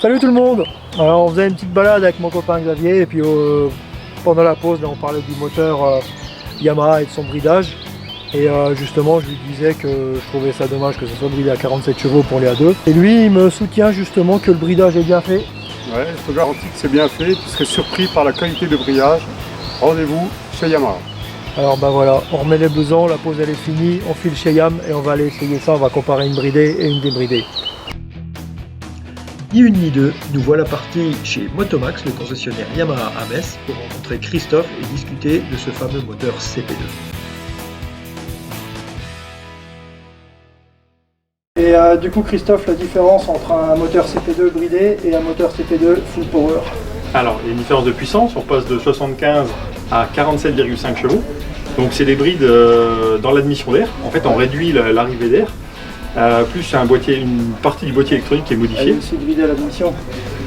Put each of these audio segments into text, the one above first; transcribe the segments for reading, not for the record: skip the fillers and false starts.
Salut tout le monde. Alors on faisait une petite balade avec mon copain Xavier et puis pendant la pause là, on parlait du moteur Yamaha et de son bridage et justement je lui disais que je trouvais ça dommage que ce soit bridé à 47 chevaux pour les A2 et lui il me soutient justement que le bridage est bien fait. Ouais, je te garantis que c'est bien fait, tu serais surpris par la qualité de brillage. Rendez-vous chez Yamaha. Alors bah voilà, on remet les besants, la pause elle est finie, on file chez Yam et on va aller essayer ça, on va comparer une bridée et une débridée. Ni une ni deux, nous voilà partis chez Motomax, le concessionnaire Yamaha à Metz, pour rencontrer Christophe et discuter de ce fameux moteur CP2. Et du coup Christophe, la différence entre un moteur CP2 bridé et un moteur CP2 full power? Alors, il y a une différence de puissance, on passe de 75 à 47,5 chevaux. Donc c'est des brides dans l'admission d'air. En fait, on réduit l'arrivée d'air. Plus c'est une partie du boîtier électronique qui est modifiée. Elle est aussi bridée à l'admission.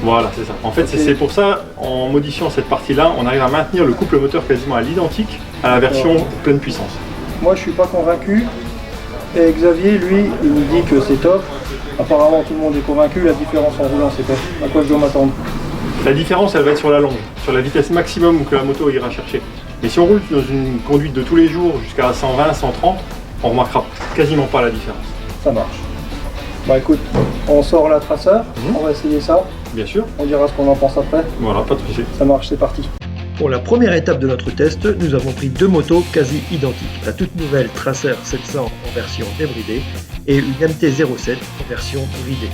Voilà, c'est ça. En fait, Okay. c'est pour ça, en modifiant cette partie-là, on arrive à maintenir le couple moteur quasiment à l'identique à la version pleine puissance. Moi, je suis pas convaincu. Et Xavier, lui, il me dit que c'est top. Apparemment, tout le monde est convaincu. La différence en roulant, c'est quoi? À quoi je dois m'attendre? La différence, elle va être sur la longe, sur la vitesse maximum que la moto ira chercher. Mais si on roule dans une conduite de tous les jours jusqu'à 120, 130, on remarquera quasiment pas la différence. Ça marche. Bah écoute, on sort la traceur, on va essayer ça. Bien sûr. On dira ce qu'on en pense après. Voilà, pas de souci. Ça marche, c'est parti. Pour la première étape de notre test, nous avons pris deux motos quasi identiques. La toute nouvelle Tracer 700 en version débridée et une MT-07 en version bridée.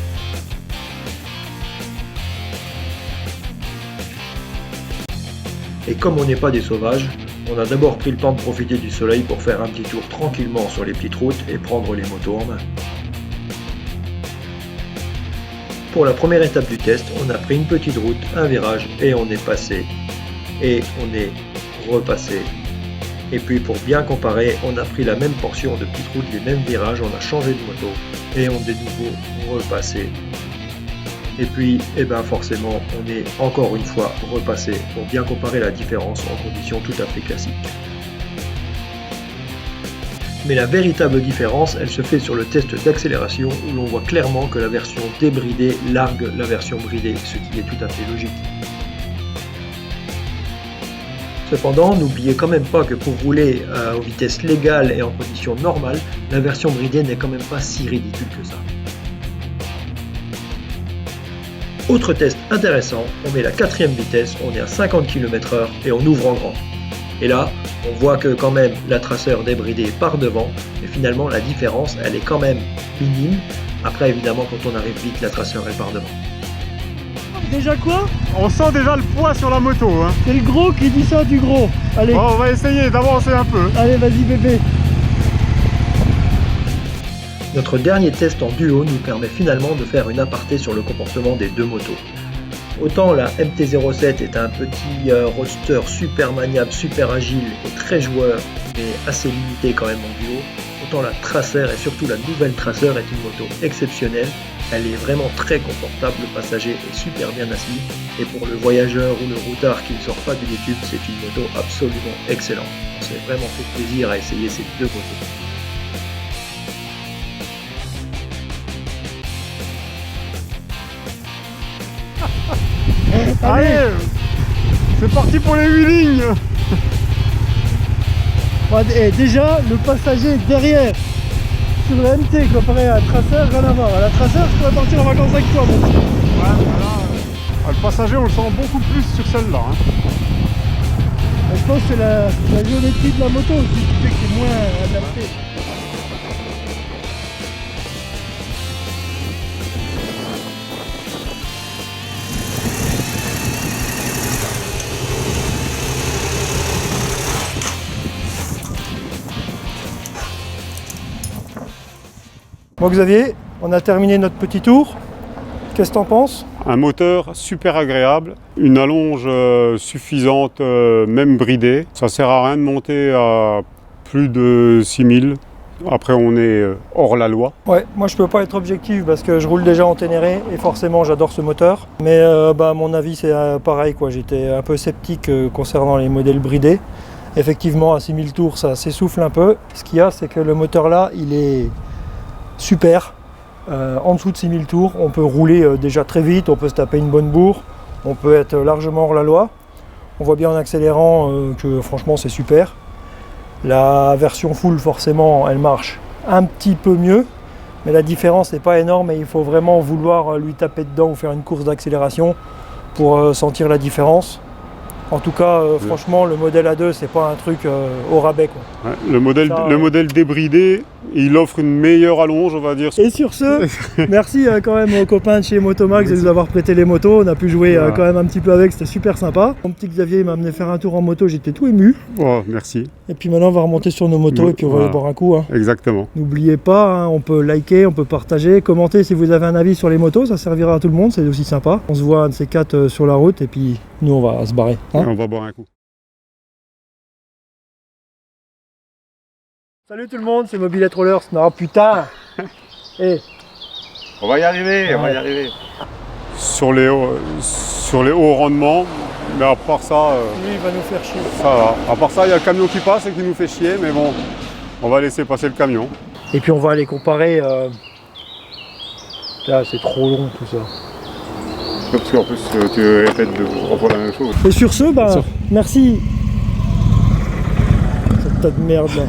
Et comme on n'est pas des sauvages, on a d'abord pris le temps de profiter du soleil pour faire un petit tour tranquillement sur les petites routes et prendre les motos en main. Pour la première étape du test, on a pris une petite route, un virage et on est passé. Et on est repassé. Et puis pour bien comparer, on a pris la même portion de petite route, les mêmes virages, on a changé de moto et on est de nouveau repassé. Et puis, forcément, on est encore une fois repassé pour bien comparer la différence en conditions tout à fait classiques. Mais la véritable différence, elle se fait sur le test d'accélération où l'on voit clairement que la version débridée largue la version bridée, ce qui est tout à fait logique. Cependant, n'oubliez quand même pas que pour rouler aux vitesses légales et en conditions normales, la version bridée n'est quand même pas si ridicule que ça. Autre test intéressant, on met la quatrième vitesse, on est à 50 km/h et on ouvre en grand. Et là, on voit que quand même la Tracer débridée part devant, et finalement la différence elle est quand même minime. Après évidemment quand on arrive vite, la Tracer elle part devant. Déjà quoi? On sent déjà le poids sur la moto. Hein. C'est le gros qui dit ça du gros. Allez, Bon, on va essayer d'avancer un peu. allez vas-y bébé. Notre dernier test en duo nous permet finalement de faire une aparté sur le comportement des deux motos. Autant la MT-07 est un petit roadster super maniable, super agile et très joueur, mais assez limité quand même en duo, autant la Tracer et surtout la nouvelle Tracer est une moto exceptionnelle. Elle est vraiment très confortable, le passager est super bien assis, et pour le voyageur ou le routard qui ne sort pas du YouTube, c'est une moto absolument excellente. On s'est vraiment fait plaisir à essayer ces deux motos. Allez, c'est parti pour les 8 lignes. Déjà, le passager est derrière. Sur le MT comparé à la Tracer, rien à voir. À la Tracer, je pourrais partir en vacances avec toi. Bon. Ouais, voilà. Le passager, on le sent beaucoup plus sur celle-là. Hein. Je pense que c'est la géométrie de la moto qui fait que c'est moins adapté. Bon Xavier, on a terminé notre petit tour. Qu'est-ce que t'en penses? Un moteur super agréable, une allonge suffisante, même bridée. Ça sert à rien de monter à plus de 6000. Après on est hors la loi. Ouais, moi je peux pas être objectif parce que je roule déjà en Ténéré et forcément j'adore ce moteur. Mais à mon avis c'est pareil quoi, j'étais un peu sceptique concernant les modèles bridés. Effectivement à 6000 tours ça s'essouffle un peu. Ce qu'il y a c'est que le moteur là il est super. en dessous de 6000 tours. On peut rouler déjà très vite, on peut se taper une bonne bourre, on peut être largement hors la loi. On voit bien en accélérant que franchement c'est super. La version full forcément elle marche un petit peu mieux, mais la différence n'est pas énorme et il faut vraiment vouloir lui taper dedans ou faire une course d'accélération pour sentir la différence. En tout cas, franchement, le modèle A2, c'est pas un truc au rabais, quoi. Ouais, le modèle débridé, il offre une meilleure allonge, on va dire. Et sur ce, merci quand même aux copains de chez Motomax de nous avoir prêté les motos. On a pu jouer quand même un petit peu avec, c'était super sympa. Mon petit Xavier m'a amené faire un tour en moto, j'étais tout ému. Oh, merci. Et puis maintenant, on va remonter sur nos motos et puis on va aller boire un coup. Hein. Exactement. N'oubliez pas, hein, on peut liker, on peut partager, commenter si vous avez un avis sur les motos, ça servira à tout le monde, c'est aussi sympa. On se voit un de ces quatre sur la route et puis nous, on va se barrer. Hein. On va boire un coup. Salut tout le monde, c'est Mobilette Rollers. Non putain. Hey. On va y arriver, on va y arriver. Sur les hauts rendements, mais à part ça... Lui, il va nous faire chier. Ça va. À part ça, il y a le camion qui passe et qui nous fait chier, mais bon, on va laisser passer le camion. Et puis on va aller comparer... Là, c'est trop long tout ça. Parce qu'en plus, tu répètes la même chose. Et sur ce, bah, merci. Cette tas de merde là.